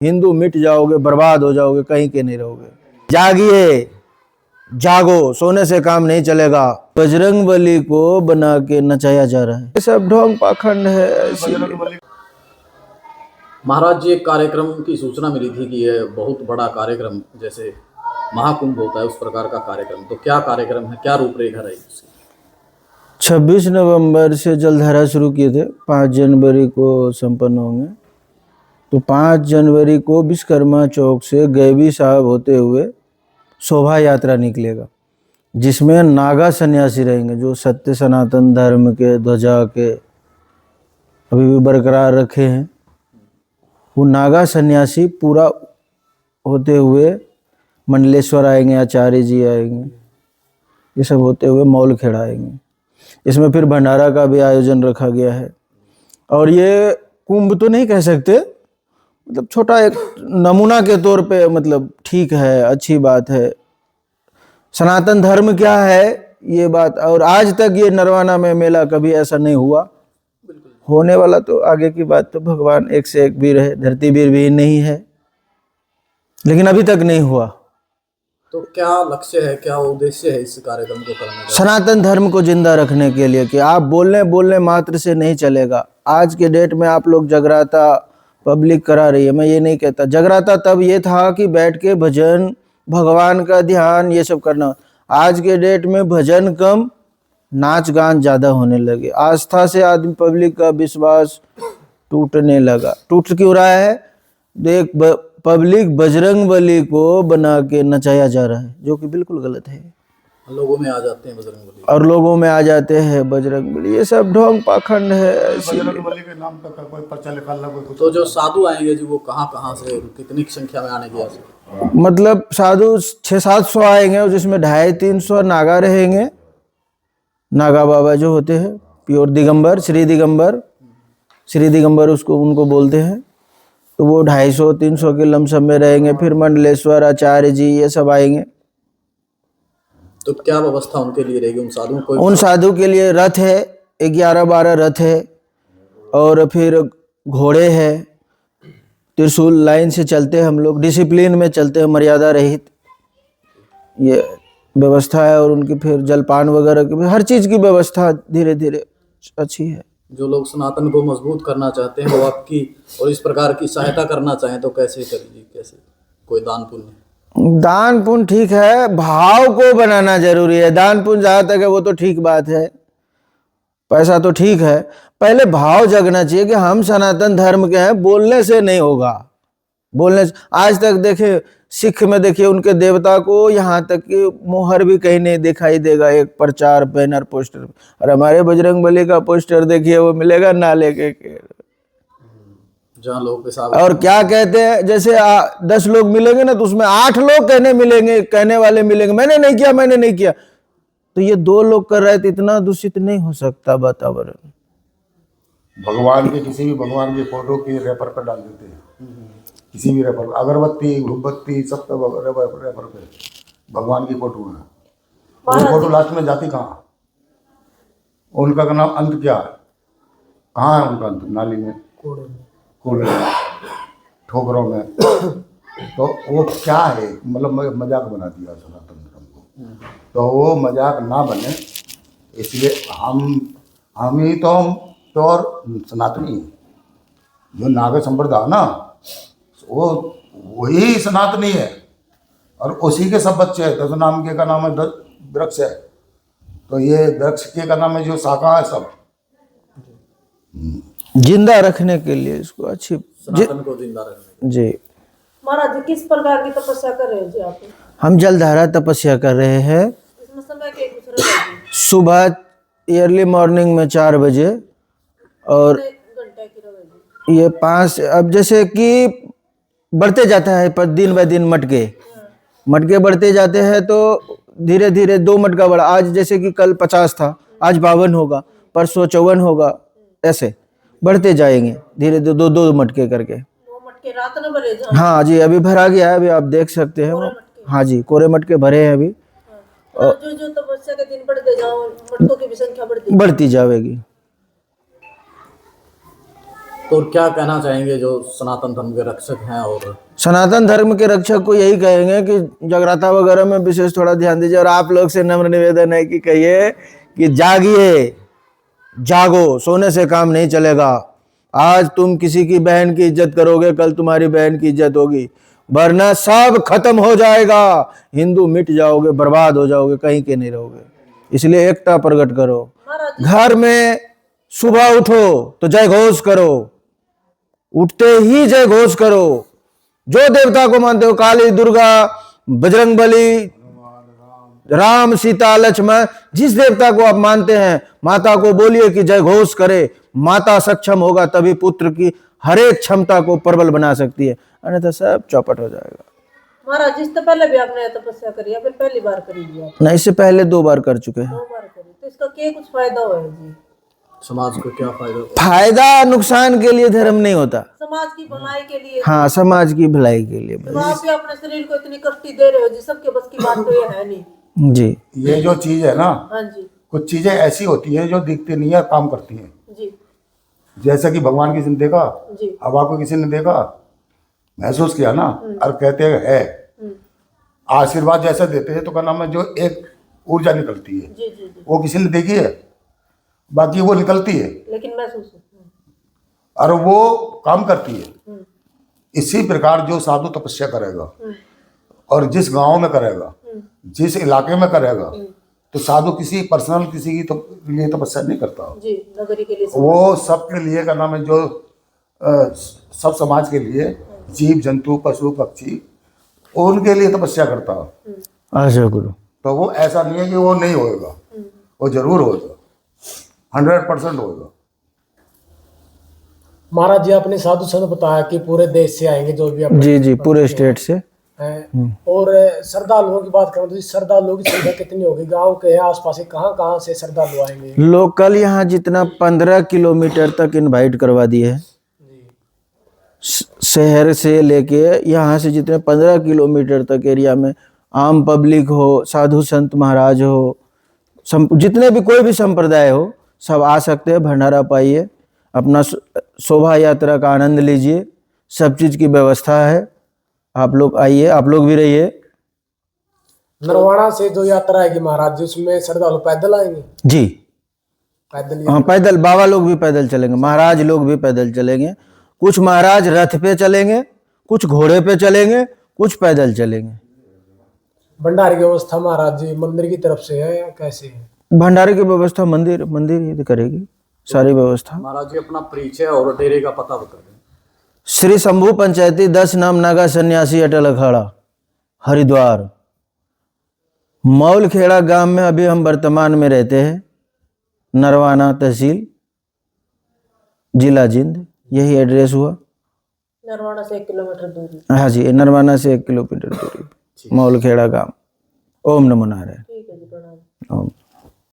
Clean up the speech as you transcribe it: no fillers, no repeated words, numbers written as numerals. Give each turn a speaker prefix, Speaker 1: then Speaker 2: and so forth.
Speaker 1: हिंदू मिट जाओगे, बर्बाद हो जाओगे, कहीं के नहीं रहोगे। जागिए, जागो, सोने से काम नहीं चलेगा। बजरंग बली को बना के नचाया जा रहा है, ये सब ढोंग पाखंड है।
Speaker 2: महाराज जी, एक कार्यक्रम की सूचना मिली थी कि यह बहुत बड़ा कार्यक्रम, जैसे महाकुंभ होता है उस प्रकार का कार्यक्रम, तो क्या कार्यक्रम है, क्या रूपरेखा रही उसकी?
Speaker 1: 26 नवंबर से जलधारा शुरू किए थे, 5 जनवरी को संपन्न होंगे। तो 5 जनवरी को विश्वकर्मा चौक से गैबी साहब होते हुए शोभा यात्रा निकलेगा, जिसमें नागा सन्यासी रहेंगे, जो सत्य सनातन धर्म के ध्वजा के अभी भी बरकरार रखे हैं। वो नागा सन्यासी पूरा होते हुए मंडलेश्वर आएंगे, आचार्य जी आएंगे, ये सब होते हुए मौलखेड़ा आएंगे। इसमें फिर भंडारा का भी आयोजन रखा गया है। और ये कुंभ तो नहीं कह सकते, मतलब छोटा एक नमूना के तौर पे, मतलब ठीक है, अच्छी बात है। सनातन धर्म क्या है ये बात, और आज तक ये नरवाना में मेला कभी ऐसा नहीं हुआ, होने वाला तो आगे की बात, तो भगवान एक से एक वीर है, धरती वीर भी नहीं है, लेकिन अभी तक नहीं हुआ।
Speaker 2: तो क्या लक्ष्य है, क्या उद्देश्य है इस कार्यक्रम को करने का?
Speaker 1: सनातन धर्म को जिंदा रखने के लिए, कि आप बोलने मात्र से नहीं चलेगा। आज के डेट में आप लोग जगराता पब्लिक करा रही है, मैं ये नहीं कहता। जगराता तब ये था कि बैठ के भजन, भगवान का ध्यान, ये सब करना। आज के डेट में भजन कम, नाच गान ज़्यादा होने लगे। आस्था से आदमी, पब्लिक का विश्वास टूटने लगा। टूट क्यों रहा है? देख, पब्लिक बजरंग बली को बना के नचाया जा रहा है, जो कि बिल्कुल गलत है।
Speaker 2: लोगों में आ जाते हैं बजरंग बली,
Speaker 1: और लोगों में आ जाते हैं बजरंग बली, ये सब ढोंग पाखंड है।
Speaker 3: बजरंग बली के नाम पर कोई पर्चा निकालना, कोई कुछ।
Speaker 2: तो जो साधु आएंगे जी, वो कहाँ से, कितनी संख्या में आने की आशा?
Speaker 1: मतलब साधु 600-700 आएंगे, जिसमें 250-300 नागा रहेंगे। नागा बाबा जो होते हैं प्योर दिगंबर, श्री दिगंबर उसको उनको बोलते हैं। तो वो 250-300 के लमसम में रहेंगे। फिर मंडलेश्वर, आचार्य जी, ये सब आएंगे।
Speaker 2: तो क्या व्यवस्था उनके लिए रहेगी, उन साधुओं को?
Speaker 1: उन साधु के लिए रथ है, 11-12 रथ है, और फिर घोड़े है, त्रिशूल, लाइन से चलते हैं हम लोग, डिसिप्लिन में चलते हैं, मर्यादा रहित, ये व्यवस्था है। और उनकी फिर जलपान वगैरह की, हर चीज़ की व्यवस्था धीरे धीरे अच्छी है।
Speaker 2: जो लोग सनातन को मजबूत करना चाहते हैं, वो आपकी और इस प्रकार की सहायता करना चाहें तो कैसे करिए, कैसे? कोई दान पुण्य?
Speaker 1: दान पुण्य ठीक है, भाव को बनाना जरूरी है। दान पुण्य जहाँ तक है वो तो ठीक बात है, पैसा तो ठीक है, पहले भाव जगना चाहिए कि हम सनातन धर्म के हैं। बोलने से नहीं होगा, बोलने से। आज तक देखे सिख में, देखिए उनके देवता को यहाँ तक कि मोहर भी कहीं नहीं दिखाई देगा, एक प्रचार बैनर पोस्टर। और हमारे बजरंग बली का पोस्टर देखिए, वो मिलेगा नाले के
Speaker 2: जहाँ लोग पेशाब।
Speaker 1: और क्या कहते हैं, जैसे 10 लोग मिलेंगे ना, तो उसमें 8 लोग कहने वाले मिलेंगे, मैंने नहीं किया। तो ये 2 लोग कर रहे थे, इतना दूषित नहीं हो सकता वातावरण।
Speaker 3: भगवान के, किसी भी भगवान के फोटो के रेपर पर डाल देते हैं, किसी भी रेपर, अगरबत्ती, धूपबत्ती, सब रेपर पे भगवान की फोटो है। वो फोटो लास्ट में जाती कहाँ? उनका नाम अंत क्या है? कहाँ है उनका अंत? नाली में, कूड़े में, ठोकरों में। तो वो क्या है, मतलब मजाक बना दिया सनातन धर्म को। तो वो मजाक ना बने, इसलिए हम ही तो प्योर सनातनी है। जो नागा संप्रदाय ना, वो वही सनातनी है, और उसी के सब बच्चे हैं। दस नाम के का नाम है वृक्ष है, तो ये वृक्ष के का नाम है जो शाखा है, सब
Speaker 1: जिंदा रखने के लिए इसको अच्छी,
Speaker 2: सनातन को जिंदा रखने
Speaker 1: जी।
Speaker 4: महाराज जी, किस प्रकार की तपस्या कर रहे हैं जी आप? हम
Speaker 1: जलधारा तपस्या कर रहे हैं।
Speaker 4: इसमें समय के कुछ
Speaker 1: सुबह अर्ली मॉर्निंग में 4 बजे, और
Speaker 4: घंटे की रहेगी
Speaker 1: ये 5, अब जैसे कि बढ़ते जाता है पर दिन ब दिन मटके बढ़ते जाते हैं, तो धीरे धीरे 2 मटका बढ़ा। आज जैसे कि कल 50 था, आज 52 होगा, परसों 54 होगा, ऐसे बढ़ते जाएंगे धीरे धीरे, 2 मटके करके।
Speaker 4: 2 मटके रात में भरे जाओ?
Speaker 1: हाँ जी, अभी भरा गया है, अभी आप देख सकते हैं। हाँ जी, कोरे मटके भरे हैं अभी।
Speaker 4: और जो तपस्या के दिन बढ़ते जाओ, मटकों की भी संख्या बढ़ती
Speaker 1: जाएगी।
Speaker 2: तो और क्या कहना चाहेंगे जो सनातन धर्म के रक्षक हैं? और
Speaker 1: सनातन धर्म के रक्षक को यही कहेंगे कि जगराता वगैरह में विशेष थोड़ा ध्यान दीजिए, और आप लोग से नम्र निवेदन है कि कहिए कि जागिए, जागो, सोने से काम नहीं चलेगा। आज तुम किसी की बहन की इज्जत करोगे, कल तुम्हारी बहन की इज्जत होगी, वरना सब खत्म हो जाएगा, हिंदू मिट जाओगे, बर्बाद हो जाओगे, कहीं के नहीं रहोगे। इसलिए एकता प्रकट करो।
Speaker 4: महाराज
Speaker 1: घर में सुबह उठो तो जय घोष करो, उठते ही जय घोष करो। जो देवता को मानते हो, काली, दुर्गा, बजरंग बली, राम, सीता, लक्ष्मण, जिस देवता को आप मानते हैं, माता को बोलिए कि जय घोष करे। माता सक्षम होगा तभी पुत्र की हर एक क्षमता को प्रबल बना सकती है, अन्यथा सब चौपट हो जाएगा।
Speaker 4: महाराज इससे पहले भी आपने तपस्या करी या फिर पहली बार करी जी आप?
Speaker 1: नहीं, इससे पहले 2 बार कर चुके हैं।
Speaker 4: 2 बार करी, तो इसका क्या कुछ फायदा हुआ है जी?
Speaker 2: समाज को क्या फायदा?
Speaker 1: फायदा नुकसान के लिए धर्म नहीं होता,
Speaker 4: समाज की भलाई के लिए।
Speaker 1: हाँ, समाज की भलाई के लिए
Speaker 4: तो आप भी अपने शरीर को इतनी कष्टी दे रहे हो जी, सबके बस की बात तो ये है नहीं
Speaker 1: जी।
Speaker 3: ये जो चीज़ है ना,
Speaker 4: हाँ जी
Speaker 3: कुछ चीज़ें ऐसी होती हैं जो दिखती नहीं है, काम करती हैं।
Speaker 4: जी
Speaker 3: जैसे कि भगवान किसी ने देखा,
Speaker 4: जी
Speaker 3: हवा को किसी ने देखा, महसूस किया ना, और कहते हैं है आशीर्वाद जैसा देते हैं, तो क्या नाम है, जो एक ऊर्जा निकलती है,
Speaker 4: जी जी जी,
Speaker 3: वो किसी ने देखी है, बाकी वो निकलती है
Speaker 4: लेकिन महसूस
Speaker 3: और वो काम करती है। इसी प्रकार जो साधु तपस्या करेगा और जिस गांव में करेगा, जिस इलाके में करेगा, तो साधु किसी पर्सनल किसी की तो लिए तपस्या नहीं करता,
Speaker 4: जी, नगरी के लिए
Speaker 3: वो सबके लिए का नाम है, जो सब समाज के लिए, जीव जंतु पशु पक्षी, उनके लिए तपस्या करता।
Speaker 1: आशा गुरु।
Speaker 3: तो वो ऐसा नहीं है कि वो नहीं होएगा, वो जरूर होगा, 100% होगा।
Speaker 5: महाराज जी, आपने साधु संत बताया कि पूरे देश से आएंगे जो भी
Speaker 1: जी जी, पूरे स्टेट से।
Speaker 5: हैं। और श्रद्धालुओं की बात करें तो श्रद्धालुओं की संख्या कितनी होगी? गांव के आसपास से कहाँ कहाँ से श्रद्धालु आएंगे?
Speaker 1: लोकल यहाँ जितना 15 किलोमीटर तक इनवाइट करवा दिए हैं, शहर से लेके यहाँ से जितने 15 किलोमीटर तक एरिया में आम पब्लिक हो, साधु संत महाराज हो, जितने भी कोई भी संप्रदाय हो, सब आ सकते हैं। भंडारा पाइए, अपना शोभा यात्रा का आनंद लीजिए, सब चीज़ की व्यवस्था है। आप लोग आइए, आप लोग भी रहिए।
Speaker 5: नरवाना से जो यात्रा आएगी महाराज जी, उसमें श्रद्धालु पैदल आएंगे?
Speaker 1: जी
Speaker 5: पैदल?
Speaker 1: हाँ, पैदल। बाबा लोग भी पैदल चलेंगे, महाराज लोग भी पैदल चलेंगे। कुछ महाराज रथ पे चलेंगे, कुछ घोड़े पे चलेंगे, कुछ पैदल चलेंगे।
Speaker 5: भंडारे की व्यवस्था महाराज जी मंदिर की तरफ से है या कैसे है?
Speaker 1: भंडारे की व्यवस्था मंदिर ही करेगी सारी व्यवस्था।
Speaker 2: महाराज जी अपना परिचय और डेरे का पता बता दें।
Speaker 1: श्री शंभू पंचायती 10 नाम नागा सन्यासी अटल अखाड़ा, हरिद्वार, मौलखेड़ा गांव में अभी हम वर्तमान में रहते हैं। नरवाना तहसील, जिला जिंद, यही एड्रेस हुआ।
Speaker 4: नरवाना से 1 किलोमीटर दूरी।
Speaker 1: हाँ जी, नरवाना से 1 किलोमीटर दूरी, मौलखेड़ा गांव। ओम नमो नारायण।